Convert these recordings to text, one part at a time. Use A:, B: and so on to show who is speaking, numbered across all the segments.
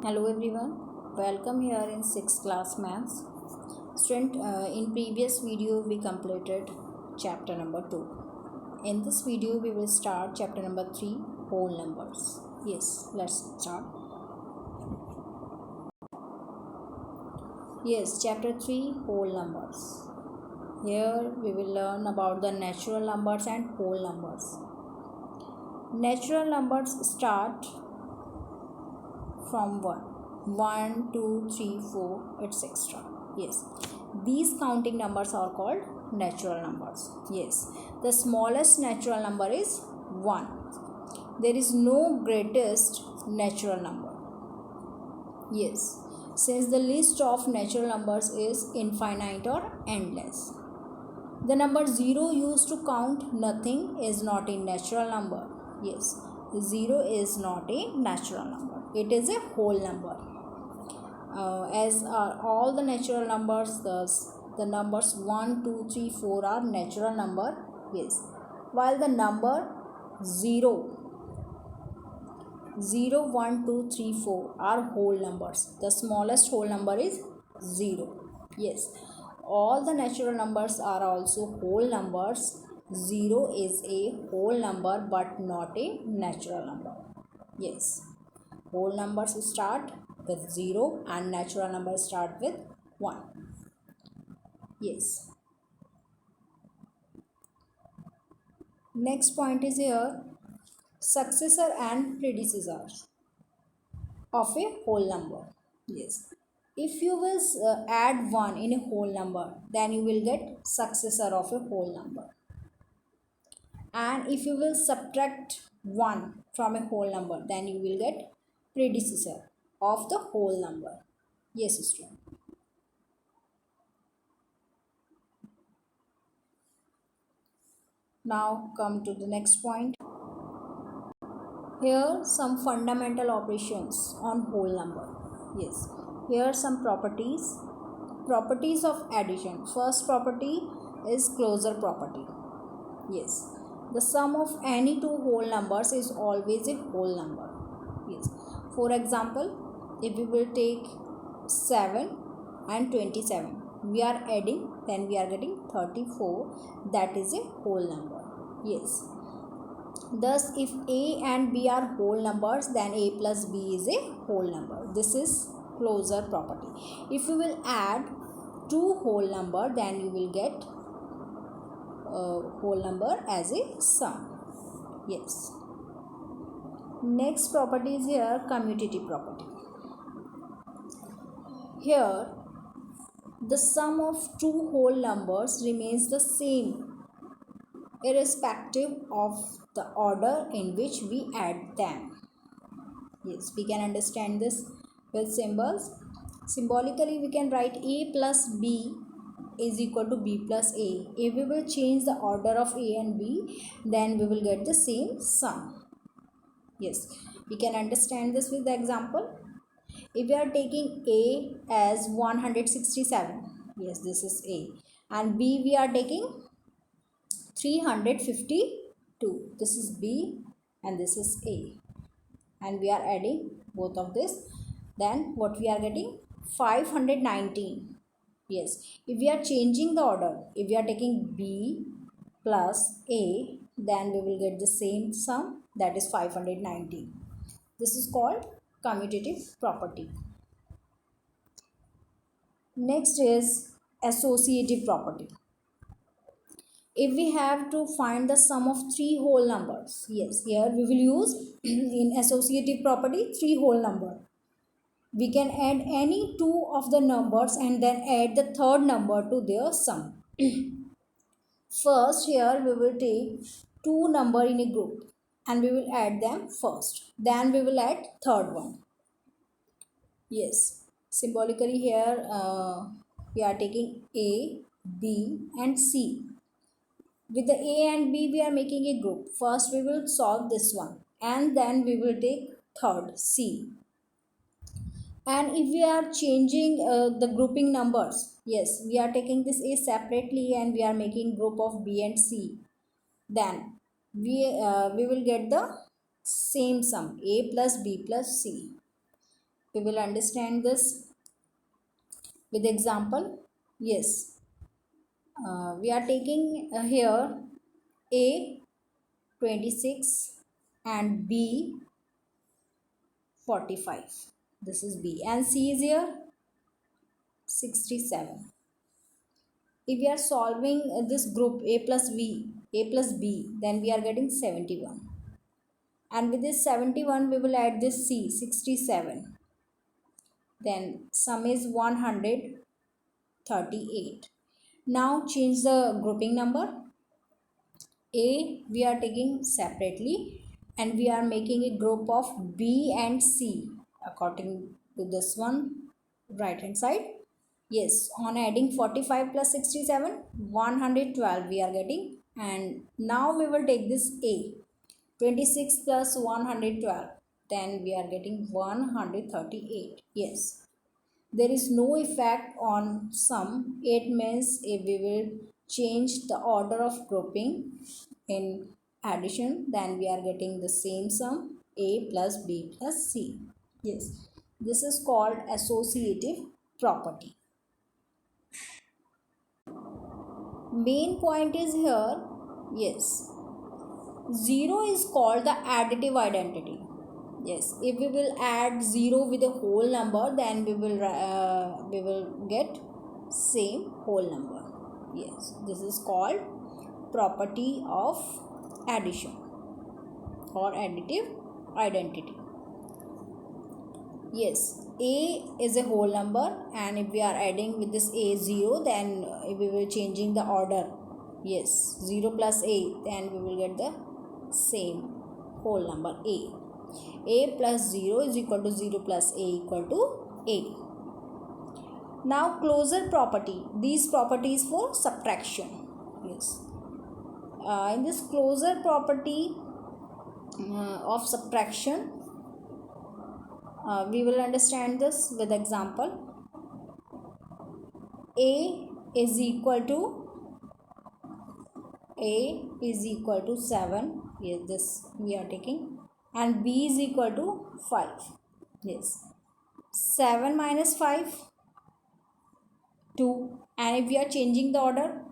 A: Hello everyone, welcome here in 6th class maths. Student, in previous video we completed chapter number 2. In this video we will start chapter number 3, whole numbers. Yes, let's start. Yes, chapter 3, whole numbers. Here we will learn about the natural numbers and whole numbers. Natural numbers start from 1, 2, 3, 4, etc. Yes, these counting numbers are called natural numbers. Yes, the smallest natural number is 1. There is no greatest natural number. Yes, since the list of natural numbers is infinite or endless. The number 0 used to count nothing is not a natural number. Yes, 0 is not a natural number. It is a whole number. As are all the natural numbers, the numbers 1, 2, 3, 4 are natural number. Yes, while the number 0, 1, 2, 3, 4 are whole numbers. The smallest whole number is 0. Yes, all the natural numbers are also whole numbers. 0 is a whole number but not a natural number. Yes, whole numbers start with 0 and natural numbers start with 1. Yes. Next point is here, successor and predecessors of a whole number. Yes, if you will add 1 in a whole number, then you will get successor of a whole number. And if you will subtract 1 from a whole number, then you will get predecessor of the whole number. Yes, student. Now come to the next point. Here some fundamental operations on whole number. Yes, here are some properties. Properties of addition. First property is closure property. Yes, the sum of any two whole numbers is always a whole number. Yes, for example, if we will take 7 and 27, we are adding, then we are getting 34. That is a whole number. Yes, thus if a and b are whole numbers, then a plus b is a whole number. This is closure property. If you will add two whole number, then you will get whole number as a sum. Yes. Next property is here commutative property. Here the sum of two whole numbers remains the same irrespective of the order in which we add them. Yes, we can understand this with symbols. Symbolically we can write a plus b is equal to b plus a. If we will change the order of a and b, then we will get the same sum. Yes, we can understand this with the example. If we are taking a as 167, yes, this is a, and b we are taking 352, this is b and this is a, and we are adding both of this, then what we are getting 519. Yes, if we are changing the order, if we are taking b plus a, then we will get the same sum, that is 519. This is called commutative property. Next is associative property. If we have to find the sum of three whole numbers, yes, here we will use in associative property three whole number. We can add any two of the numbers and then add the third number to their sum. First, here we will take two number in a group and we will add them first. Then we will add third one. Yes, symbolically here we are taking A, B and C. With the A and B we are making a group. First we will solve this one and then we will take third, C. And if we are changing the grouping numbers, yes, we are taking this A separately and we are making group of B and C, then we will get the same sum, A plus B plus C. We will understand this with example. Yes, we are taking here A 26 and B 45. This is B and C is here 67. If we are solving this group A plus B, then we are getting 71. And with this 71, we will add this C 67. Then sum is 138. Now change the grouping number. A we are taking separately and we are making a group of B and C according to this one right hand side. Yes, on adding 45 plus 67, 112 we are getting. And now we will take this A, 26 plus 112, then we are getting 138. Yes, there is no effect on sum. It means if we will change the order of grouping in addition, then we are getting the same sum, A plus B plus C. Yes, this is called associative property. Main point is here, yes, 0 is called the additive identity. Yes, if we will add 0 with a whole number, then we will get same whole number. Yes, this is called property of addition or additive identity. Yes, A is a whole number, and if we are adding with this A 0, then we will changing the order. Yes, 0 plus A, then we will get the same whole number A. A plus 0 is equal to 0 plus A equal to A. Now closure property. These properties for subtraction. Yes. In this closure property of subtraction, we will understand this with example. A is equal to 7. Yes, this we are taking. And B is equal to 5. Yes. 7 minus 5, 2. And if we are changing the order,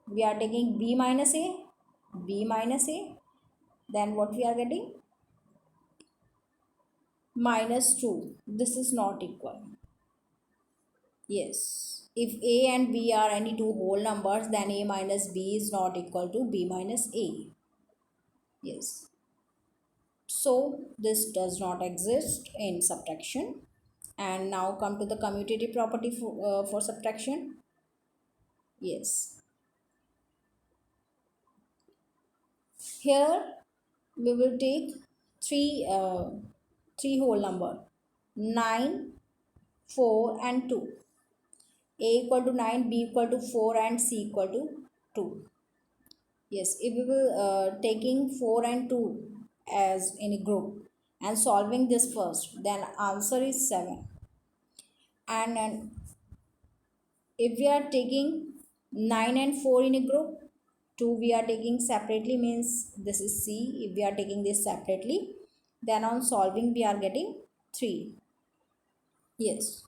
A: we are taking B minus A. Then what we are getting? Minus 2. This is not equal. Yes. If A and B are any two whole numbers, then A minus B is not equal to B minus A. Yes. So this does not exist in subtraction. And now come to the commutative property for subtraction. Yes. Here we will take three whole number, 9, 4 and 2. A equal to 9, B equal to 4 and C equal to 2. Yes, if we will taking 4 and 2 as in a group and solving this first, then answer is 7. And if we are taking 9 and 4 in a group, 2 we are taking separately, means this is C. If we are taking this separately, then on solving we are getting 3. Yes,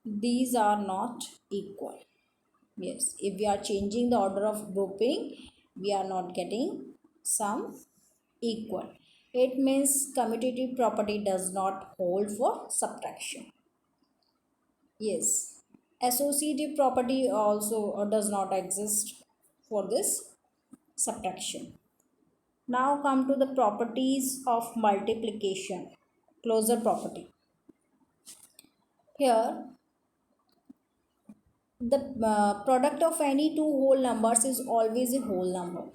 A: these are not equal. Yes, if we are changing the order of grouping, we are not getting sum equal. It means commutative property does not hold for subtraction. Yes, associative property also does not exist for this subtraction. Now come to the properties of multiplication, closure property. Here the product of any two whole numbers is always a whole number.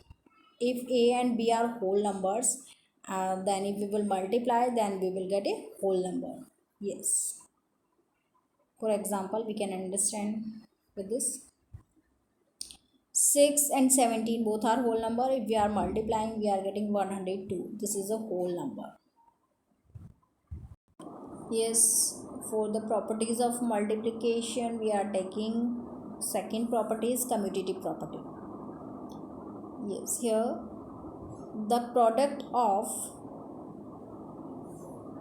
A: If A and B are whole numbers, then if we will multiply, then we will get a whole number. Yes. For example, we can understand with this. 6 and 17 both are whole number. If we are multiplying, we are getting 102. This is a whole number. Yes, for the properties of multiplication, we are taking second property is commutative property. Yes, here the product of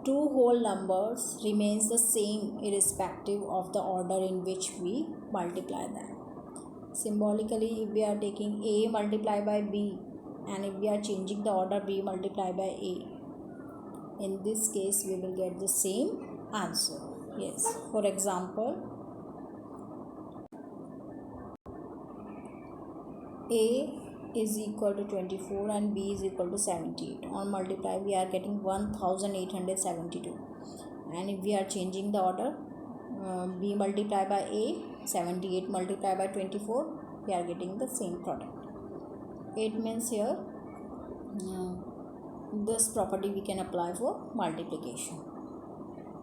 A: two whole numbers remains the same irrespective of the order in which we multiply them. Symbolically, if we are taking A multiplied by B, and if we are changing the order B multiplied by A, in this case we will get the same answer. Yes, for example, A is equal to 24 and B is equal to 78. On multiply we are getting 1872, and if we are changing the order, B multiplied by A, 78 multiplied by 24, we are getting the same product. It means here this property we can apply for multiplication.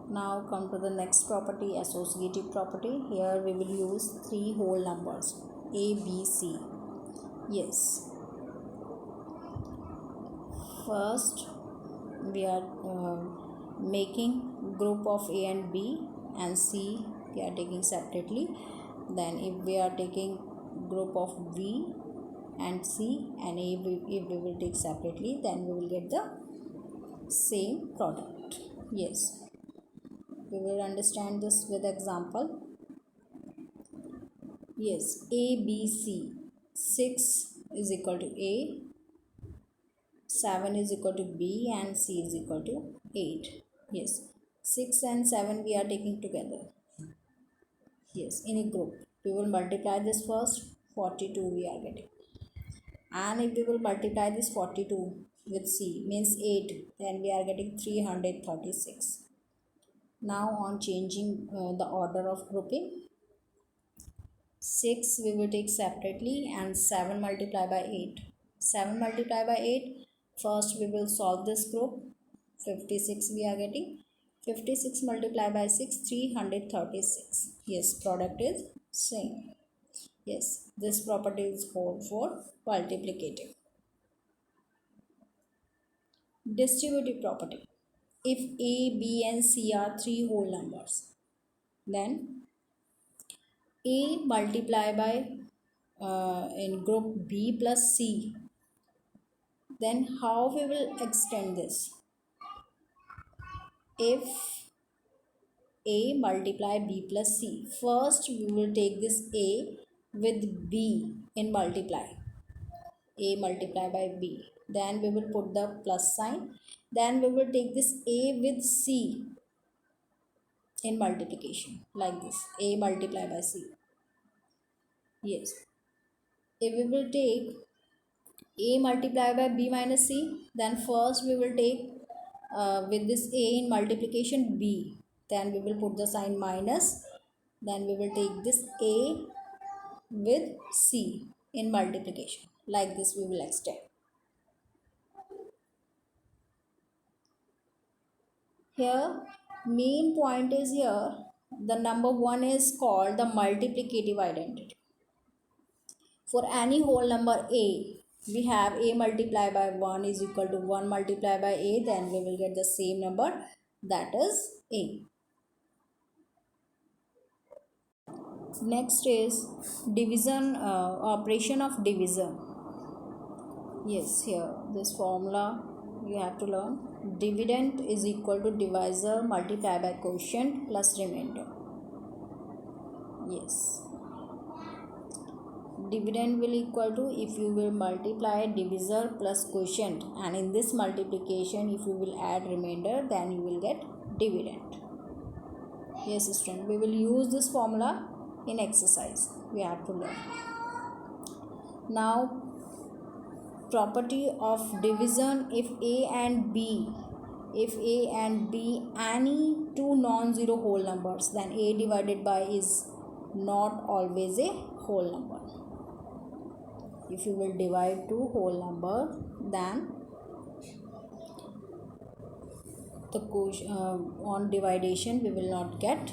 A: Now come to the next property, associative property. Here we will use three whole numbers, A, B, C. Yes, first we are making group of A and B, and C we are taking separately. Then if we are taking group of B and C and A, if we will take separately, then we will get the same product. Yes, we will understand this with example. Yes, A, B, C. 6 is equal to A, 7 is equal to B, and C is equal to 8. Yes, 6 and 7 we are taking together. Yes, in a group. We will multiply this first, 42 we are getting. And if we will multiply this 42 with C, means 8, then we are getting 336. Now on changing the order of grouping, 6 we will take separately and 7 multiplied by 8. 7 multiplied by 8, first we will solve this group. 56 we are getting. 56 multiplied by 6, 336. Yes, product is same. Yes, this property is hold for multiplicative. Distributive property. If A, B and C are three whole numbers, then A multiplied by in group B plus C, then how we will extend this? If A multiply B plus C, first we will take this A with B in multiply, A multiply by B, then we will put the plus sign, then we will take this A with C in multiplication, like this, A multiply by C. Yes, if we will take A multiplied by B minus C, then first we will take with this A in multiplication B, then we will put the sign minus, then we will take this A with C in multiplication, like this we will extend. Here main point is here, the number 1 is called the multiplicative identity. For any whole number A, we have A multiplied by 1 is equal to 1 multiplied by A, then we will get the same number, that is A. Next is division, operation of division. Yes, here this formula you have to learn. Dividend is equal to divisor multiplied by quotient plus remainder. Yes, dividend will equal to, if you will multiply divisor plus quotient, and in this multiplication if you will add remainder, then you will get dividend. Yes student, we will use this formula in exercise, we have to learn. Now property of division, if A and B any two non-zero whole numbers, then A divided by is not always a whole number. If you will divide two whole number, then the on dividation we will not get,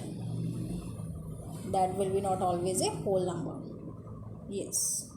A: that will be not always a whole number. Yes.